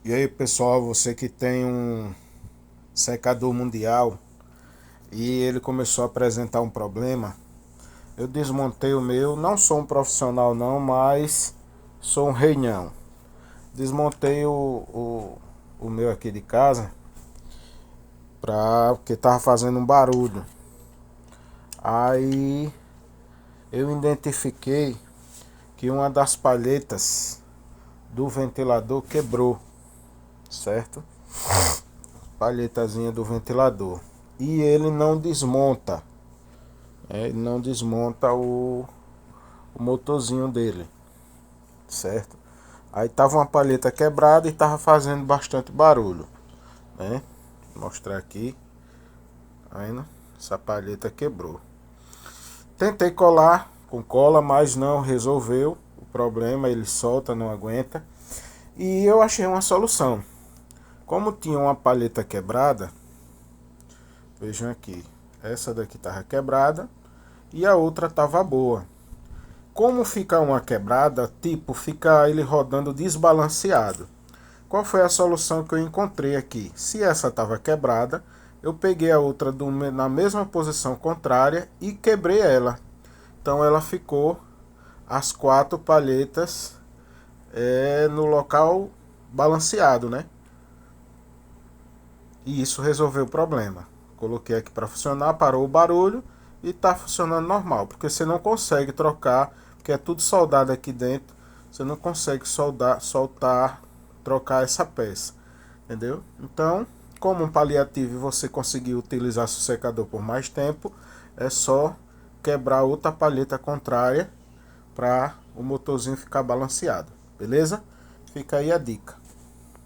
E aí pessoal, você que tem um secador mundial e ele começou a apresentar um problema, eu desmontei o meu, não sou um profissional não, mas sou um reinão. Desmontei o meu aqui de casa porque tava fazendo um barulho. Aí eu identifiquei que uma das palhetas do ventilador quebrou, certo? Palhetazinha do ventilador. E ele não desmonta. Ele não desmonta o motorzinho dele, certo? Aí tava uma palheta quebrada e tava fazendo bastante barulho, né? Vou mostrar aqui. Ainda essa palheta quebrou. Tentei colar com cola, mas não resolveu o problema. Ele solta, não aguenta. E eu achei uma solução. Como tinha uma palheta quebrada, vejam aqui, essa daqui tava quebrada e a outra tava boa. Como fica uma quebrada, tipo, fica ele rodando desbalanceado. Qual foi a solução que eu encontrei aqui? Se essa estava quebrada, eu peguei a outra na mesma posição contrária e quebrei ela. Então ela ficou as quatro palhetas no local balanceado, né? E isso resolveu o problema. Coloquei aqui para funcionar, parou o barulho e está funcionando normal. Porque você não consegue trocar, porque é tudo soldado aqui dentro. Você não consegue soltar, trocar essa peça. Entendeu? Então, como um paliativo você conseguir utilizar seu secador por mais tempo, é só quebrar outra palheta contrária para o motorzinho ficar balanceado. Beleza? Fica aí a dica.